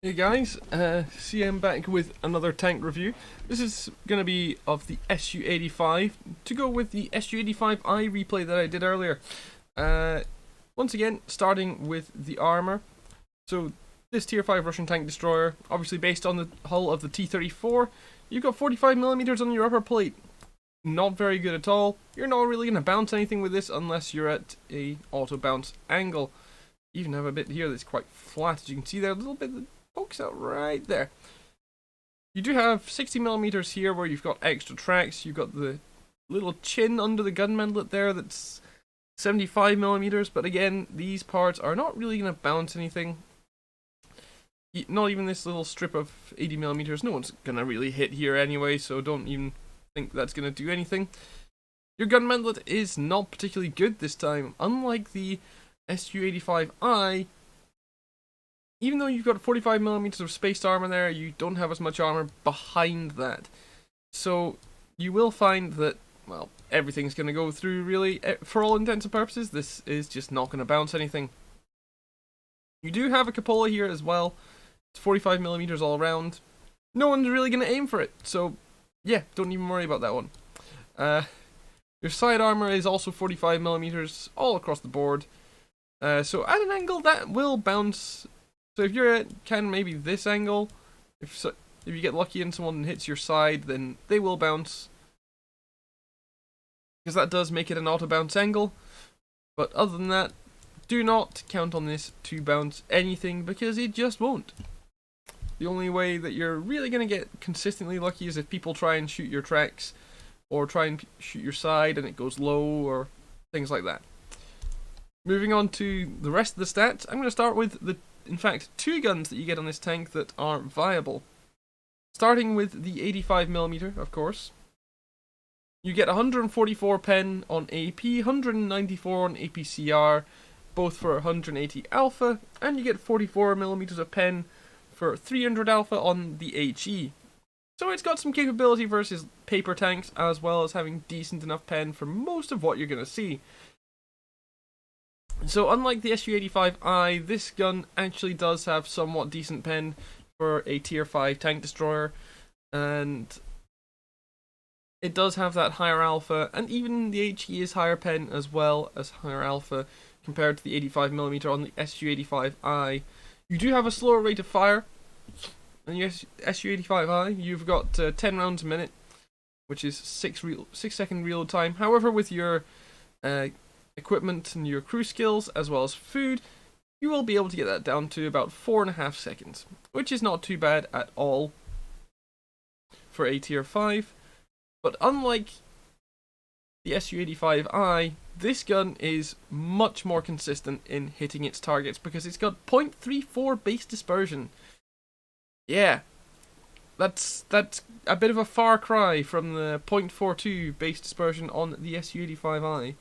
Hey guys, CM back with another tank review. This is going to be of the SU-85, to go with the SU-85I replay that I did earlier. Once again, starting with the armor. So, this Tier 5 Russian tank destroyer, obviously based on the hull of the T-34, you've got 45mm on your upper plate. Not very good at all. You're not really going to bounce anything with this unless you're at a auto bounce angle. You even have a bit here that's quite flat, as you can see there, a little bit pokes out right there. You do have 60mm here where you've got extra tracks. You've got the little chin under the gun mantlet there that's 75mm, but again, these parts are not really going to bounce anything. Not even this little strip of 80mm. No one's going to really hit here anyway, so don't even think that's going to do anything. Your gun mantlet is not particularly good this time. Unlike the SU-85I, even though you've got 45mm of spaced armor there, you don't have as much armor behind that. So you will find that, well, everything's going to go through really. For all intents and purposes, this is just not going to bounce anything. You do have a cupola here as well. It's 45mm all around. No one's really going to aim for it, so yeah, don't even worry about that one. Your side armor is also 45mm all across the board. So at an angle that will bounce. So if you're at kind of maybe this angle, if you get lucky and someone hits your side, then they will bounce, because that does make it an auto bounce angle. But other than that, do not count on this to bounce anything, because it just won't. The only way that you're really going to get consistently lucky is if people try and shoot your tracks, or try and shoot your side and it goes low, or things like that. Moving on to the rest of the stats, I'm going to start with in fact, two guns that you get on this tank that are viable. Starting with the 85mm, of course. You get 144 pen on AP, 194 on APCR, both for 180 alpha, and you get 44mm of pen for 300 alpha on the HE. So it's got some capability versus paper tanks, as well as having decent enough pen for most of what you're going to see. So unlike the SU-85I, this gun actually does have somewhat decent pen for a Tier 5 tank destroyer, and it does have that higher alpha, and even the HE is higher pen as well as higher alpha compared to the 85mm on the SU-85I. You do have a slower rate of fire on the SU-85I. You've got 10 rounds a minute, which is 6 second reload time. However, with your equipment and your crew skills as well as food, you will be able to get that down to about 4.5 seconds, which is not too bad at all for a Tier 5. But unlike the SU-85I, this gun is much more consistent in hitting its targets because it's got 0.34 base dispersion. Yeah, that's a bit of a far cry from the 0.42 base dispersion on the SU-85I.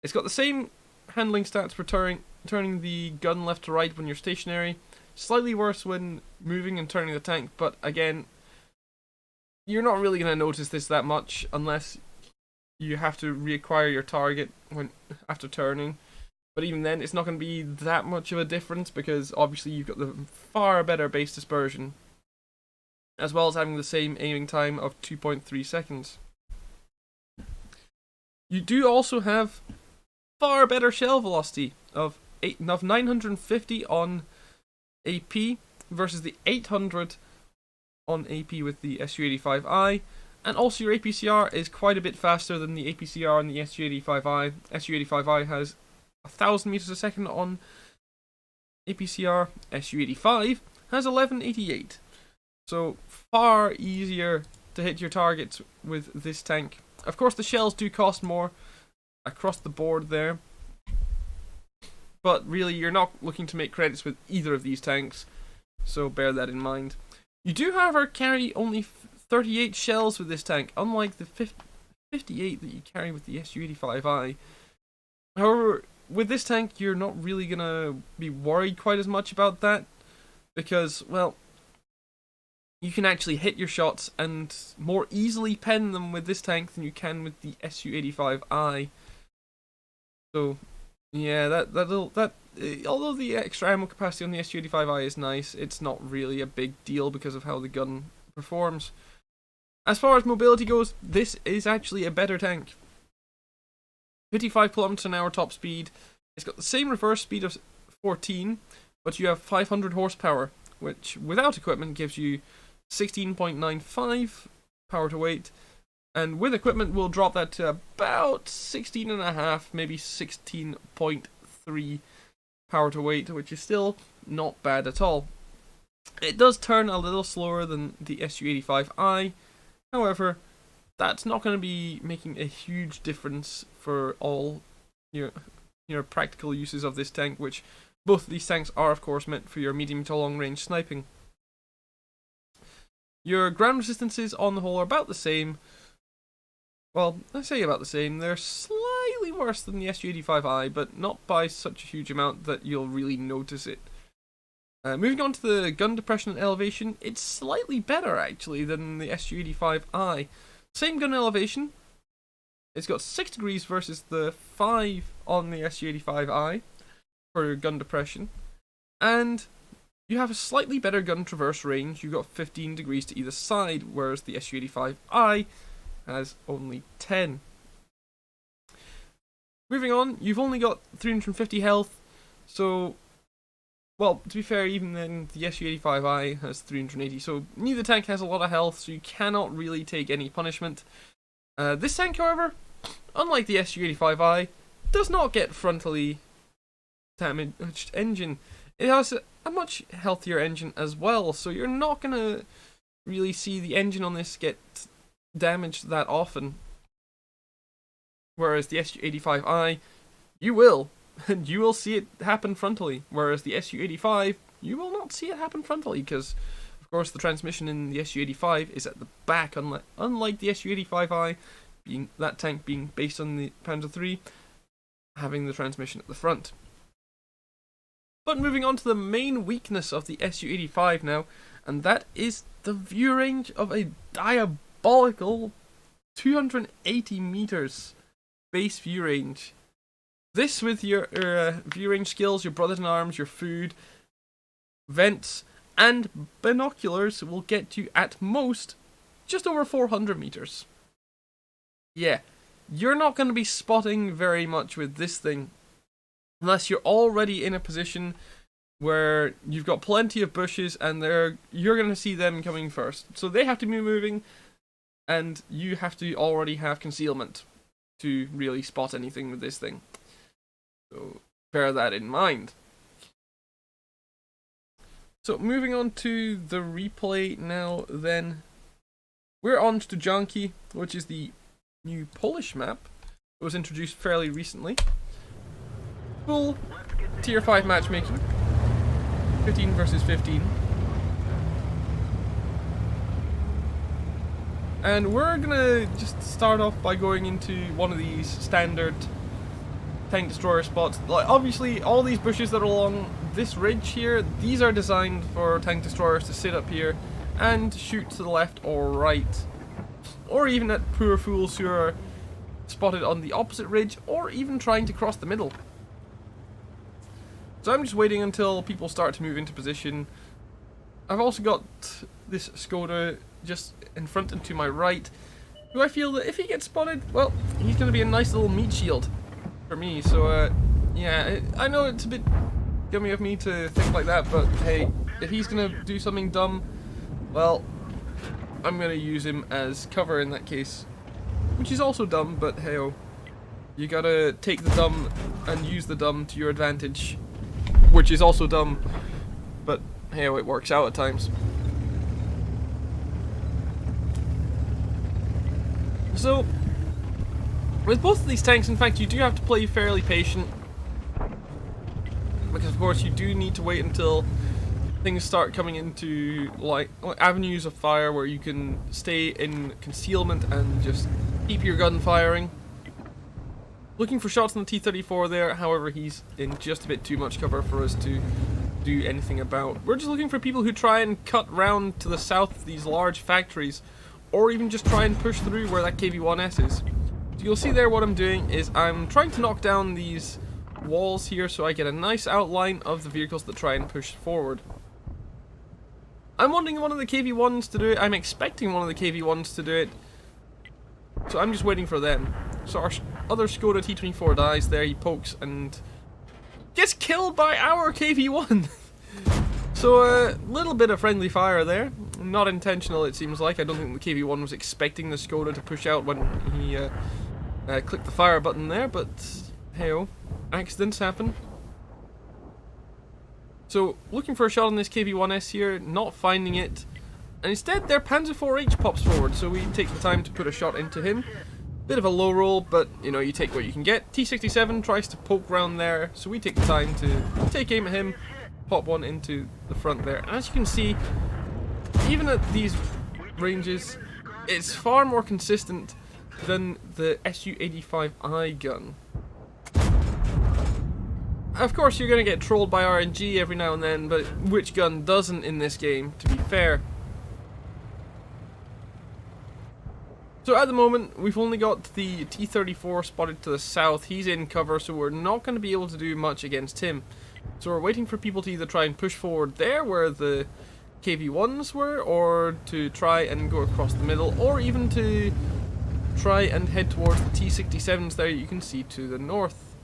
It's got the same handling stats for turning the gun left to right when you're stationary, slightly worse when moving and turning the tank, but again, you're not really going to notice this that much unless you have to reacquire your target after turning. But even then, it's not going to be that much of a difference because obviously you've got the far better base dispersion, as well as having the same aiming time of 2.3 seconds. You do also have far better shell velocity of 950 on AP versus the 800 on AP with the SU-85I, and also your APCR is quite a bit faster than the APCR on the SU-85I. SU-85I has 1000 meters a second on APCR. SU-85 has 1188. So far easier to hit your targets with this tank. Of course, the shells do cost more across the board there, but really you're not looking to make credits with either of these tanks, so bear that in mind. You do, however, carry only 38 shells with this tank, unlike the 58 that you carry with the SU-85I. However, with this tank you're not really going to be worried quite as much about that, because, well, you can actually hit your shots and more easily pen them with this tank than you can with the SU-85I. So Yeah, although the extra ammo capacity on the SU-85I is nice, it's not really a big deal because of how the gun performs. As far as mobility goes, this is actually a better tank. 55 kilometers an hour top speed. It's got the same reverse speed of 14, but you have 500 horsepower, which without equipment gives you 16.95 power to weight, and with equipment we'll drop that to about 16.5, maybe 16.3 power to weight, which is still not bad at all. It does turn a little slower than the SU-85I, however, that's not going to be making a huge difference for all your practical uses of this tank, which both of these tanks are of course meant for your medium to long range sniping. Your ground resistances on the whole are about the same. Well, I say about the same. They're slightly worse than the SU-85I, but not by such a huge amount that you'll really notice it. Moving on to the gun depression and elevation, it's slightly better actually than the SU-85I. Same gun elevation. It's got 6 degrees versus the 5 on the SU-85I for gun depression. And you have a slightly better gun traverse range. You've got 15 degrees to either side, whereas the SU-85I has only 10. Moving on, you've only got 350 health, so, well, to be fair, even then, the SU-85I has 380, so neither tank has a lot of health, so you cannot really take any punishment. This tank, however, unlike the SU-85I, does not get frontally damaged engine. It has a much healthier engine as well, so you're not going to really see the engine on this get damaged that often. Whereas the SU-85I, you will, and you will see it happen frontally. Whereas the SU-85, you will not see it happen frontally, because, of course, the transmission in the SU-85 is at the back, unlike the SU-85I, that tank being based on the Panzer III, having the transmission at the front. But moving on to the main weakness of the SU-85 now, and that is the view range of a diabolical 280 meters base view range. This, with your view range skills, your brothers in arms, your food, vents, and binoculars, will get you at most just over 400 meters. Yeah, you're not going to be spotting very much with this thing, unless you're already in a position where you've got plenty of bushes and you're going to see them coming first. So they have to be moving, and you have to already have concealment to really spot anything with this thing. So bear that in mind. So moving on to the replay now then. We're on to Janki, which is the new Polish map. It was introduced fairly recently. Full tier 5 matchmaking. 15 versus 15. And we're gonna just start off by going into one of these standard tank destroyer spots. Like, obviously, all these bushes that are along this ridge here, these are designed for tank destroyers to sit up here and shoot to the left or right. Or even at poor fools who are spotted on the opposite ridge, or even trying to cross the middle. So I'm just waiting until people start to move into position. I've also got this Skoda just in front and to my right, who I feel that if he gets spotted, well, he's going to be a nice little meat shield for me. So, yeah, I know it's a bit dummy of me to think like that, but hey, if he's going to do something dumb, well, I'm going to use him as cover in that case. Which is also dumb, but hey-oh. You gotta take the dumb and use the dumb to your advantage. Which is also dumb, but hey-oh, it works out at times. So, with both of these tanks, in fact, you do have to play fairly patient. Because, of course, you do need to wait until things start coming into, like avenues of fire where you can stay in concealment and just keep your gun firing. Looking for shots on the T-34 there, however, he's in just a bit too much cover for us to do anything about. We're just looking for people who try and cut round to the south of these large factories, or even just try and push through where that KV-1S is. So you'll see there what I'm doing is I'm trying to knock down these walls here so I get a nice outline of the vehicles that try and push forward. I'm wanting one of the KV-1s to do it. I'm expecting one of the KV-1s to do it. So I'm just waiting for them. So our other Skoda T24 dies there. He pokes and gets killed by our KV-1. So a little bit of friendly fire there. Not intentional, it seems like. I don't think the KV-1 was expecting the Skoda to push out when he clicked the fire button there. But hey-oh, accidents happen. So, looking for a shot on this KV-1S here, not finding it, and instead their Panzer IV-H pops forward, so we take the time to put a shot into him. Bit of a low roll, but you know, you take what you can get. T-67 tries to poke round there, so we take the time to take aim at him, pop one into the front there. And as you can see, even at these ranges, it's far more consistent than the SU-85I gun. Of course, you're going to get trolled by RNG every now and then, but which gun doesn't in this game, to be fair? So at the moment, we've only got the T-34 spotted to the south. He's in cover, so we're not going to be able to do much against him. So we're waiting for people to either try and push forward there, where the KV-1s were, or to try and go across the middle, or even to try and head towards the T-67s there you can see to the north.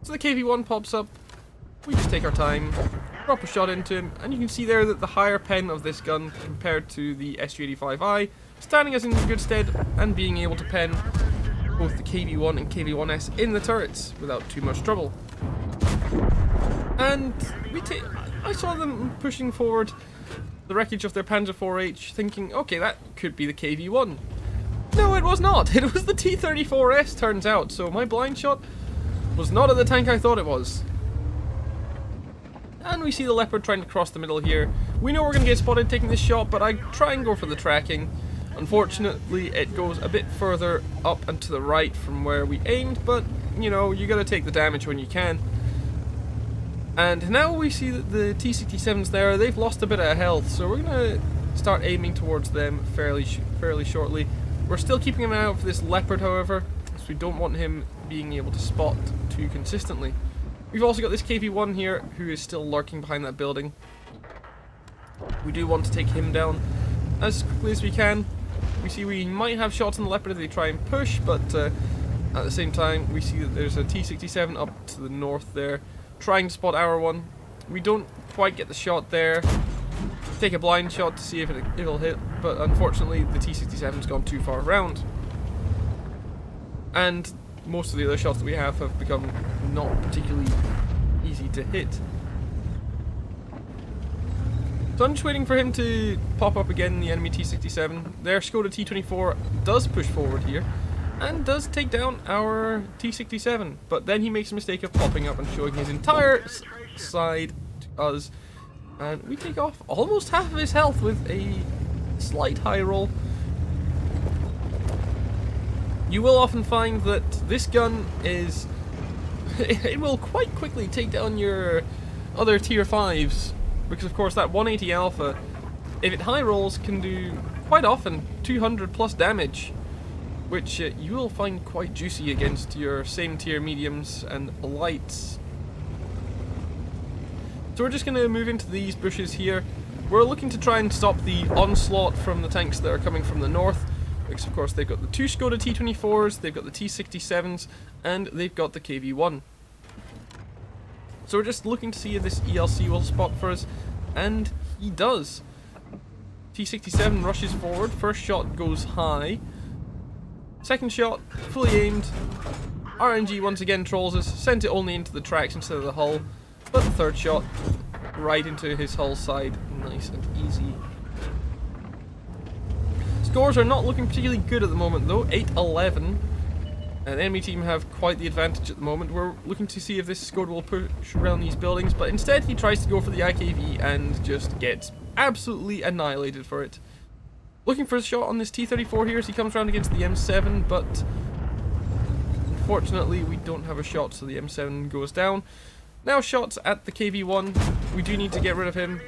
So the KV-1 pops up. We just take our time, drop a shot into him, and you can see there that the higher pen of this gun compared to the SU-85I, standing us in good stead and being able to pen both the KV-1 and KV-1S in the turrets without too much trouble. And I saw them pushing forward the wreckage of their Panzer IV-H, thinking, okay, that could be the KV-1. No, it was not. It was the T-34S, turns out, so my blind shot was not at the tank I thought it was. And we see the Leopard trying to cross the middle here. We know we're going to get spotted taking this shot, but I try and go for the tracking. Unfortunately, it goes a bit further up and to the right from where we aimed, but, you know, you got to take the damage when you can. And now we see that the T-67s there, they've lost a bit of health, so we're going to start aiming towards them fairly shortly. We're still keeping an eye out for this Leopard, however, so we don't want him being able to spot too consistently. We've also got this KV-1 here, who is still lurking behind that building. We do want to take him down as quickly as we can. We see we might have shots on the Leopard if they try and push, but at the same time, we see that there's a T-67 up to the north there, trying to spot our one. We don't quite get the shot there. Take a blind shot to see if it'll hit, but unfortunately, the T-67's gone too far around. And most of the other shots that we have become not particularly easy to hit. So I'm just waiting for him to pop up again, the enemy T-67. Their Skoda T-24 does push forward here, and does take down our T-67, but then he makes a mistake of popping up and showing his entire side to us, and we take off almost half of his health with a slight high roll. You will often find that this gun is... it will quite quickly take down your other tier 5s, because of course that 180 alpha, if it high rolls, can do quite often 200 plus damage, which you will find quite juicy against your same tier mediums and lights. So we're just going to move into these bushes here. We're looking to try and stop the onslaught from the tanks that are coming from the north. Because of course they've got the two Skoda T-24s, they've got the T-67s, and they've got the KV-1. So we're just looking to see if this ELC will spot for us, and he does. T-67 rushes forward, first shot goes high, second shot, fully aimed, RNG once again trolls us, sent it only into the tracks instead of the hull, but the third shot, right into his hull side, nice and easy. Scores are not looking particularly good at the moment though, 8-11. The enemy team have quite the advantage at the moment. We're looking to see if this Skoda will push around these buildings, but instead he tries to go for the IKV and just gets absolutely annihilated for it. Looking for a shot on this T-34 here as he comes around against the M7, but unfortunately we don't have a shot, so the M7 goes down. Now shots at the KV-1, we do need to get rid of him,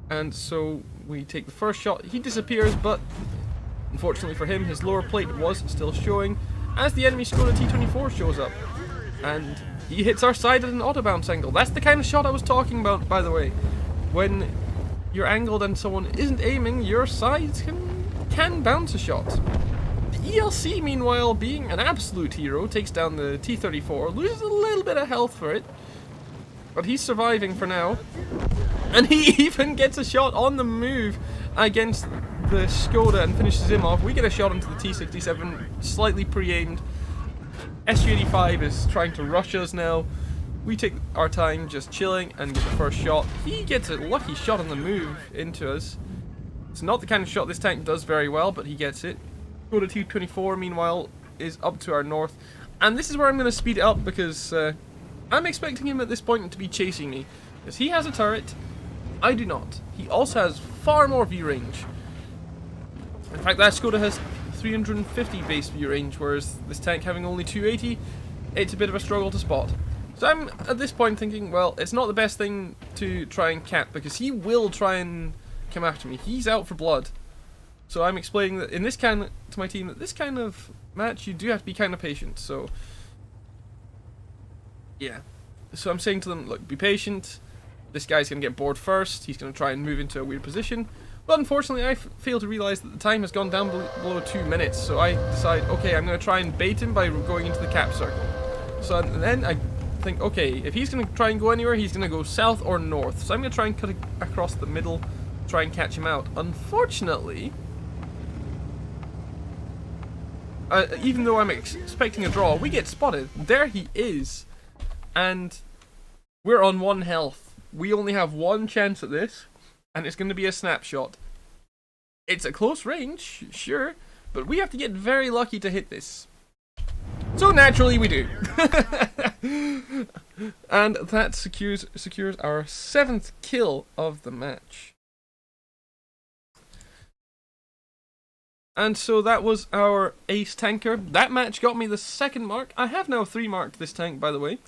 and so we take the first shot. He disappears, but unfortunately for him, his lower plate was still showing as the enemy Skoda T-24 shows up. And he hits our side at an auto bounce angle. That's the kind of shot I was talking about, by the way. When you're angled and someone isn't aiming, your sides can bounce a shot. The ELC, meanwhile, being an absolute hero, takes down the T-34, loses a little bit of health for it, but he's surviving for now. And he even gets a shot on the move against the Skoda and finishes him off. We get a shot into the T-67, slightly pre-aimed. SU-85 is trying to rush us now. We take our time just chilling and get the first shot. He gets a lucky shot on the move into us. It's not the kind of shot this tank does very well, but he gets it. Skoda T-24, meanwhile, is up to our north. And this is where I'm going to speed it up because I'm expecting him at this point to be chasing me. Because he has a turret, I do not. He also has far more view range. In fact, that Skoda has 350 base view range, whereas this tank having only 280, it's a bit of a struggle to spot. So I'm at this point thinking, well, it's not the best thing to try and cap, because he will try and come after me. He's out for blood. So I'm explaining that in this to my team that this kind of match you do have to be kind of patient. So yeah. So I'm saying to them, look, be patient. This guy's going to get bored first. He's going to try and move into a weird position. But unfortunately, I fail to realize that the time has gone down below 2 minutes. So I decide, okay, I'm going to try and bait him by going into the cap circle. So then I think, okay, if he's going to try and go anywhere, he's going to go south or north. So I'm going to try and cut across the middle, try and catch him out. Unfortunately, even though I'm expecting a draw, we get spotted. There he is. And we're on 1 health. We only have 1 chance at this, and it's going to be a snapshot. It's a close range, sure, but we have to get very lucky to hit this. So naturally we do. And that secures our 7th kill of the match. And so that was our ace tanker. That match got me the 2nd mark. I have now 3 marked this tank, by the way.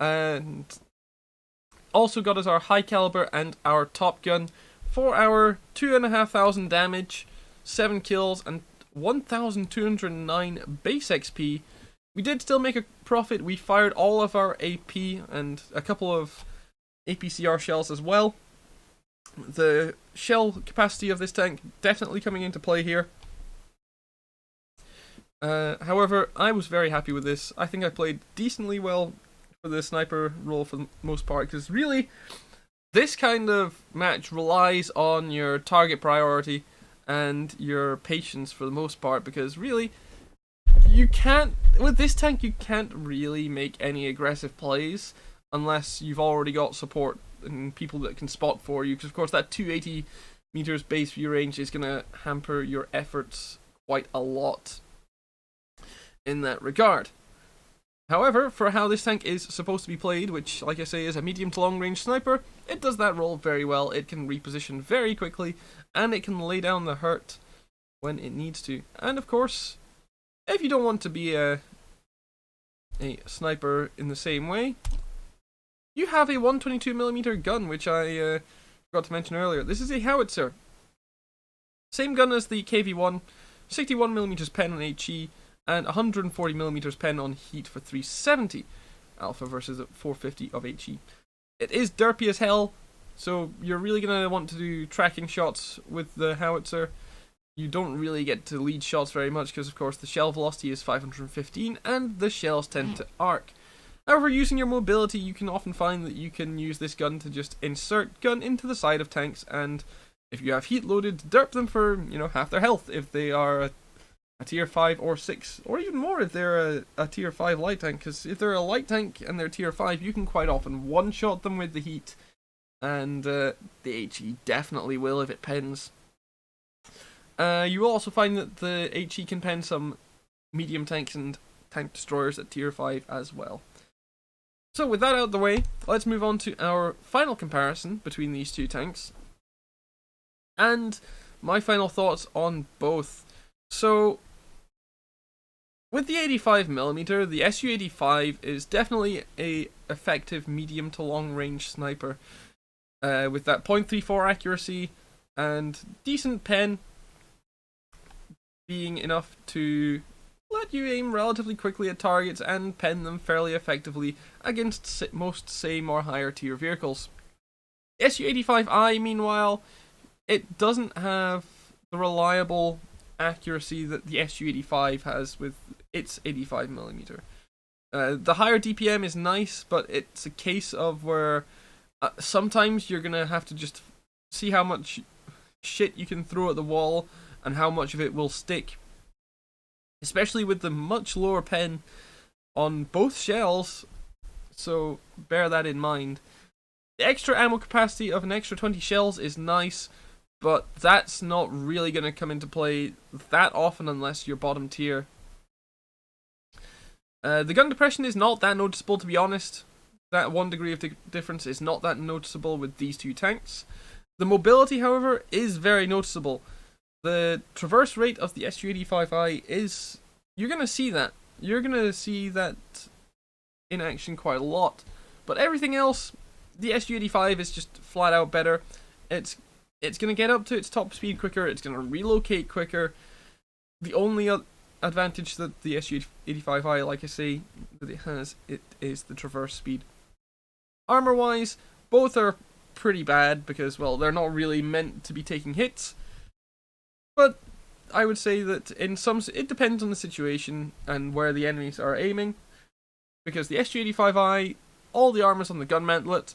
And also got us our high caliber and our top gun for our 2,500 damage, 7 kills, and 1,209 base XP. We did still make a profit. We fired all of our AP and a couple of APCR shells as well. The shell capacity of this tank definitely coming into play here. However, I was very happy with this. I think I played decently well for the sniper role for the most part, because really, this kind of match relies on your target priority and your patience for the most part, because really, you can't, with this tank, you can't really make any aggressive plays unless you've already got support and people that can spot for you, because of course that 280 meters base view range is going to hamper your efforts quite a lot in that regard. However, for how this tank is supposed to be played, which, like I say, is a medium to long range sniper, it does that role very well. It can reposition very quickly, and it can lay down the hurt when it needs to. And of course, if you don't want to be a sniper in the same way, you have a 122mm gun, which I forgot to mention earlier. This is a howitzer. Same gun as the KV-1, 61mm pen on HE, and 140mm pen on heat for 370 alpha versus 450 of HE. It is derpy as hell, so you're really going to want to do tracking shots with the howitzer. You don't really get to lead shots very much because, of course, the shell velocity is 515 and the shells tend to arc. However, using your mobility, you can often find that you can use this gun to just insert gun into the side of tanks, and if you have heat loaded, derp them for, half their health if they are a tier 5 or 6, or even more if they're a tier 5 light tank, because if they're a light tank and they're tier 5, you can quite often one-shot them with the heat, and the HE definitely will if it pens. You will also find that the HE can pen some medium tanks and tank destroyers at tier 5 as well. So with that out of the way, let's move on to our final comparison between these two tanks, and my final thoughts on both. So, with the 85mm, the SU-85 is definitely a effective medium to long range sniper, with that .34 accuracy and decent pen being enough to let let you aim relatively quickly at targets and pen them fairly effectively against most same or higher tier vehicles. The SU-85I, meanwhile, it doesn't have the reliable accuracy that the SU-85 has with its 85mm. The higher DPM is nice, but it's a case of where sometimes you're going to have to just see how much shit you can throw at the wall and how much of it will stick. Especially with the much lower pen on both shells, so bear that in mind. The extra ammo capacity of an extra 20 shells is nice, but that's not really going to come into play that often unless you're bottom tier. The gun depression is not that noticeable, to be honest. That 1 degree of difference is not that noticeable with these two tanks. The mobility, however, is very noticeable. The traverse rate of the SU-85I is... You're going to see that. You're going to see that in action quite a lot. But everything else, the SU-85 is just flat out better. It's going to get up to its top speed quicker. It's going to relocate quicker. The only advantage that the SU-85I, like I say, that it has, it is the traverse speed. Armor-wise, both are pretty bad because, well, they're not really meant to be taking hits. But I would say that in some, it depends on the situation and where the enemies are aiming. Because the SU-85I, all the armor's on the gun mantlet.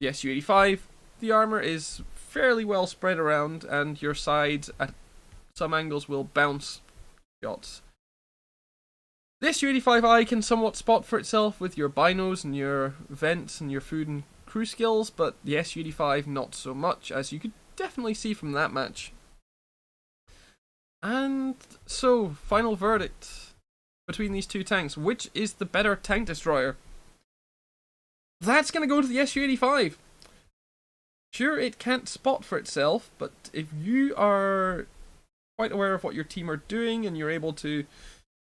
The SU-85, the armor is fairly well spread around, and your sides at some angles will bounce shots. The SU-85I can somewhat spot for itself with your binos and your vents and your food and crew skills, but the SU-85 not so much, as you could definitely see from that match. And so, final verdict between these two tanks. Which is the better tank destroyer? That's going to go to the SU-85. Sure, it can't spot for itself, but if you are quite aware of what your team are doing and you're able to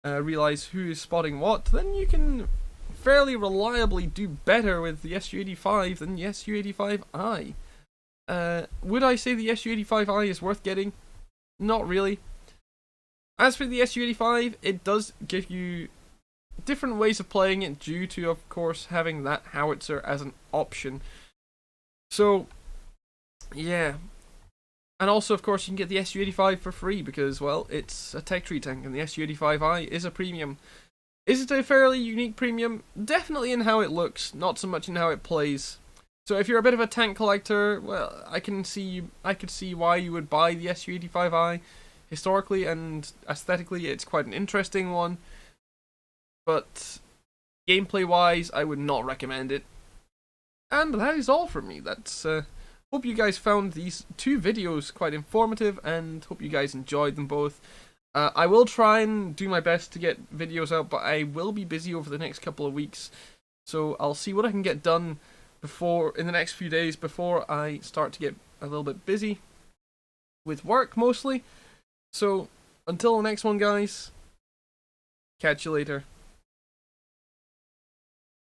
realize who is spotting what, then you can fairly reliably do better with the SU-85 than the SU-85I. Would I say the SU-85I is worth getting? Not really. As for the SU-85, it does give you different ways of playing it due to, of course, having that howitzer as an option. So, yeah. And also, of course, you can get the SU-85 for free because, well, it's a tech tree tank and the SU-85I is a premium. Is it a fairly unique premium? Definitely in how it looks, not so much in how it plays. So if you're a bit of a tank collector, well, I could see why you would buy the SU-85I. Historically and aesthetically, it's quite an interesting one. But gameplay-wise, I would not recommend it. And that is all from me. That's hope you guys found these two videos quite informative and hope you guys enjoyed them both. I will try and do my best to get videos out, but I will be busy over the next couple of weeks. So I'll see what I can get done in the next few days before I start to get a little bit busy with work mostly. So until the next one, guys, catch you later.